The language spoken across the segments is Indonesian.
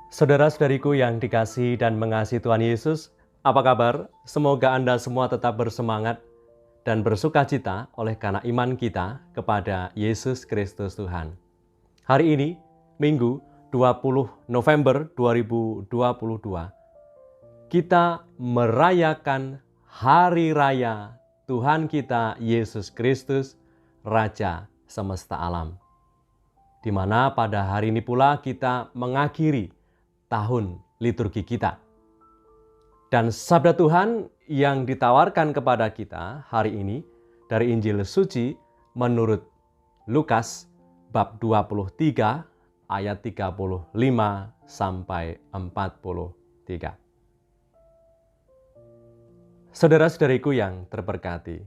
Saudara-saudariku yang dikasihi dan mengasihi Tuhan Yesus, apa kabar? Semoga Anda semua tetap bersemangat dan bersukacita oleh karena iman kita kepada Yesus Kristus Tuhan. Hari ini, Minggu 20 November 2022, kita merayakan Hari Raya Tuhan kita Yesus Kristus, Raja semesta alam. Di mana pada hari ini pula kita mengakhiri tahun liturgi kita. Dan sabda Tuhan yang ditawarkan kepada kita hari ini dari Injil Suci menurut Lukas bab 23 ayat 35 sampai 43. Saudara-saudariku yang terberkati,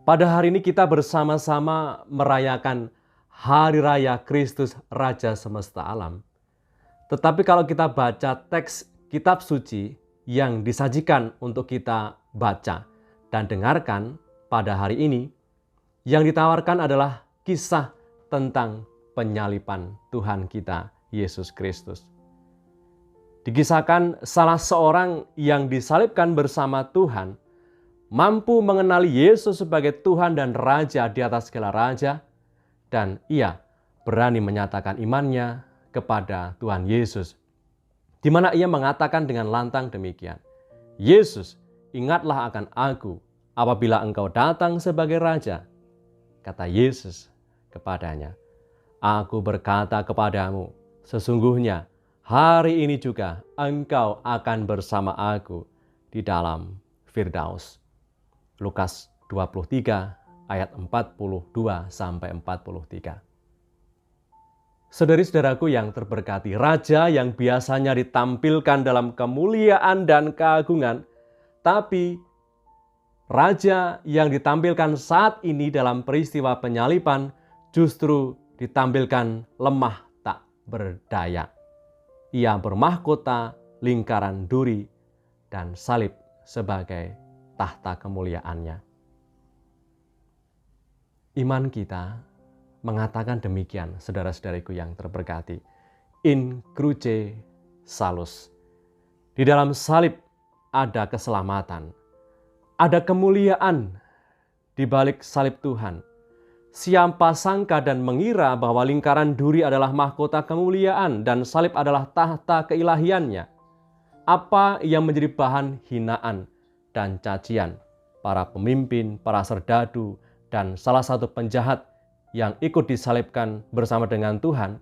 pada hari ini kita bersama-sama merayakan Hari Raya Kristus Raja semesta alam. Tetapi kalau kita baca teks kitab suci yang disajikan untuk kita baca dan dengarkan pada hari ini, yang ditawarkan adalah kisah tentang penyaliban Tuhan kita Yesus Kristus. Dikisahkan salah seorang yang disalibkan bersama Tuhan, mampu mengenali Yesus sebagai Tuhan dan Raja di atas segala raja, dan ia berani menyatakan imannya kepada Tuhan Yesus, di mana ia mengatakan dengan lantang demikian, "Yesus, ingatlah akan aku apabila engkau datang sebagai Raja." Kata Yesus kepadanya, "Aku berkata kepadamu, sesungguhnya hari ini juga engkau akan bersama aku di dalam Firdaus." Lukas 23 ayat 42 sampai 43. Saudari-saudaraku yang terberkati, raja yang biasanya ditampilkan dalam kemuliaan dan keagungan, tapi raja yang ditampilkan saat ini dalam peristiwa penyaliban justru ditampilkan lemah tak berdaya. Ia bermahkota lingkaran duri dan salib sebagai tahta kemuliaannya. Iman kita mengatakan demikian, saudara-saudariku yang terberkati. In cruce salus. Di dalam salib ada keselamatan. Ada kemuliaan di balik salib Tuhan. Siapa sangka dan mengira bahwa lingkaran duri adalah mahkota kemuliaan dan salib adalah tahta keilahiannya. Apa yang menjadi bahan hinaan dan cacian para pemimpin, para serdadu, dan salah satu penjahat yang ikut disalibkan bersama dengan Tuhan,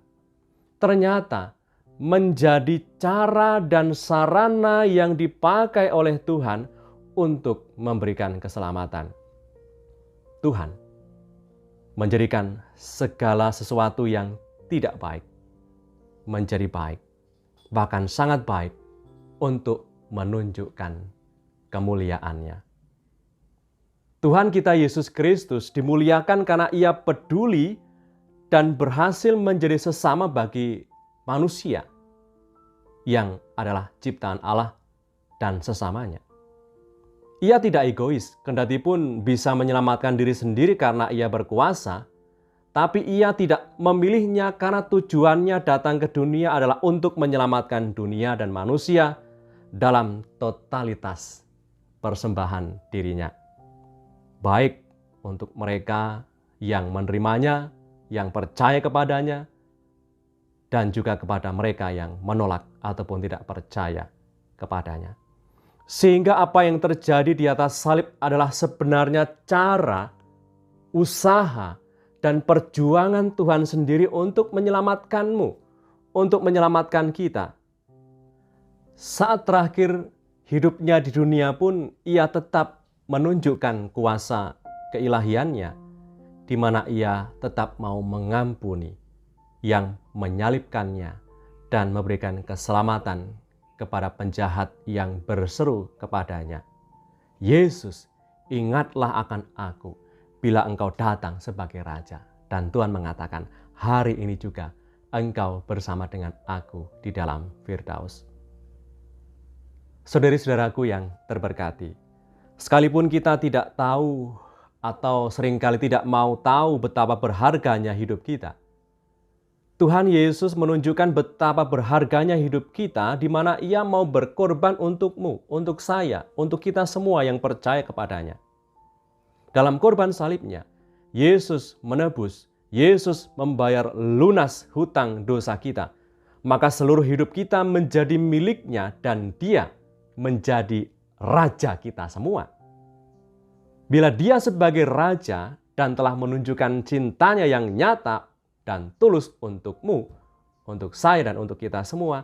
ternyata menjadi cara dan sarana yang dipakai oleh Tuhan untuk memberikan keselamatan. Tuhan menjadikan segala sesuatu yang tidak baik menjadi baik, bahkan sangat baik untuk menunjukkan kemuliaannya. Tuhan kita Yesus Kristus dimuliakan karena ia peduli dan berhasil menjadi sesama bagi manusia yang adalah ciptaan Allah dan sesamanya. Ia tidak egois, kendati pun bisa menyelamatkan diri sendiri karena ia berkuasa, tapi ia tidak memilihnya karena tujuannya datang ke dunia adalah untuk menyelamatkan dunia dan manusia dalam totalitas persembahan dirinya. Baik untuk mereka yang menerimanya, yang percaya kepadanya, dan juga kepada mereka yang menolak ataupun tidak percaya kepadanya. Sehingga apa yang terjadi di atas salib adalah sebenarnya cara, usaha, dan perjuangan Tuhan sendiri untuk menyelamatkanmu, untuk menyelamatkan kita. Saat terakhir hidupnya di dunia pun ia tetap menunjukkan kuasa keilahiannya, di mana ia tetap mau mengampuni yang menyalibkannya dan memberikan keselamatan kepada penjahat yang berseru kepadanya, "Yesus, ingatlah akan aku bila engkau datang sebagai Raja." Dan Tuhan mengatakan, hari ini juga engkau bersama dengan aku di dalam Firdaus. Saudari-saudaraku yang terberkati, sekalipun kita tidak tahu atau seringkali tidak mau tahu betapa berharganya hidup kita. Tuhan Yesus menunjukkan betapa berharganya hidup kita di mana Ia mau berkorban untukmu, untuk saya, untuk kita semua yang percaya kepadanya. Dalam korban salibnya, Yesus menebus, Yesus membayar lunas hutang dosa kita. Maka seluruh hidup kita menjadi miliknya dan Dia menjadi Raja kita semua. Bila Dia sebagai Raja dan telah menunjukkan cintanya yang nyata dan tulus untukmu, untuk saya dan untuk kita semua,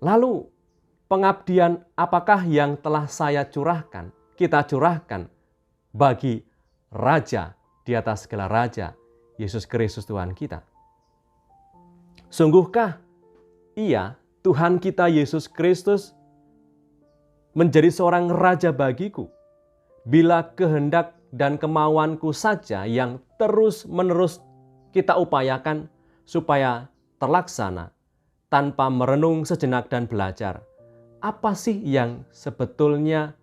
lalu pengabdian apakah yang telah saya curahkan, kita curahkan bagi Raja di atas segala raja, Yesus Kristus Tuhan kita? Sungguhkah Ia, Tuhan kita Yesus Kristus, menjadi seorang raja bagiku, bila kehendak dan kemauanku saja yang terus-menerus kita upayakan supaya terlaksana tanpa merenung sejenak dan belajar, apa sih yang sebetulnya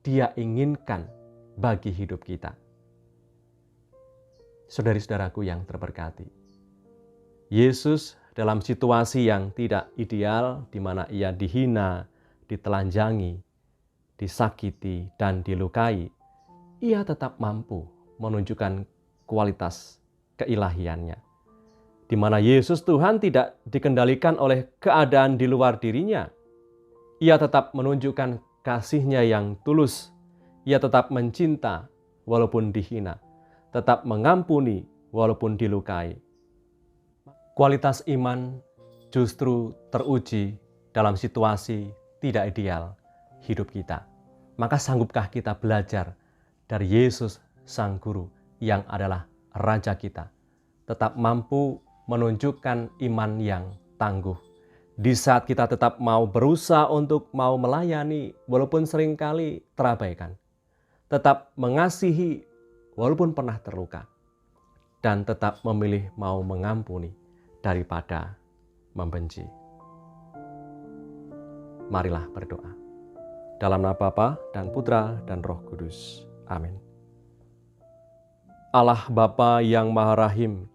Dia inginkan bagi hidup kita? Saudari-saudaraku yang terberkati, Yesus dalam situasi yang tidak ideal, di mana Ia dihina, ditelanjangi, disakiti, dan dilukai, Ia tetap mampu menunjukkan kualitas keilahiannya. Di mana Yesus Tuhan tidak dikendalikan oleh keadaan di luar dirinya. Ia tetap menunjukkan kasih-Nya yang tulus. Ia tetap mencinta walaupun dihina, tetap mengampuni walaupun dilukai. Kualitas iman justru teruji dalam situasi tidak ideal hidup kita. Maka sanggupkah kita belajar dari Yesus Sang Guru yang adalah Raja kita, tetap mampu menunjukkan iman yang tangguh. Di saat kita tetap mau berusaha untuk mau melayani walaupun seringkali terabaikan, tetap mengasihi walaupun pernah terluka, dan tetap memilih mau mengampuni daripada membenci. Marilah berdoa. Dalam nama Bapa dan Putra dan Roh Kudus. Amin. Allah Bapa yang Maha Rahim,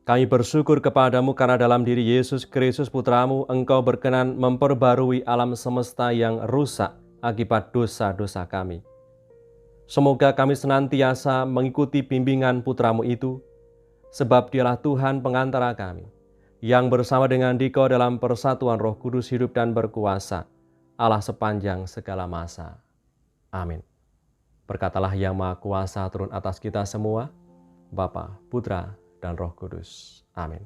kami bersyukur kepadamu karena dalam diri Yesus Kristus Putramu, Engkau berkenan memperbarui alam semesta yang rusak akibat dosa-dosa kami. Semoga kami senantiasa mengikuti bimbingan Putramu itu, sebab Dialah Tuhan pengantara kami, yang bersama dengan Dikau dalam persatuan Roh Kudus hidup dan berkuasa, Allah sepanjang segala masa. Amin. Berkatalah Yang Maha Kuasa turun atas kita semua, Bapa, Putra, dan Roh Kudus. Amin.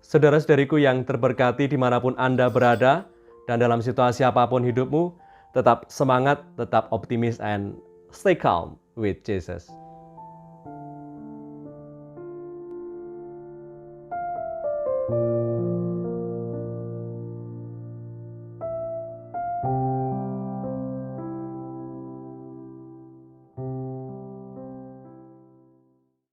Saudara-saudariku yang terberkati dimanapun Anda berada, dan dalam situasi apapun hidupmu, tetap semangat, tetap optimis, and stay calm with Jesus.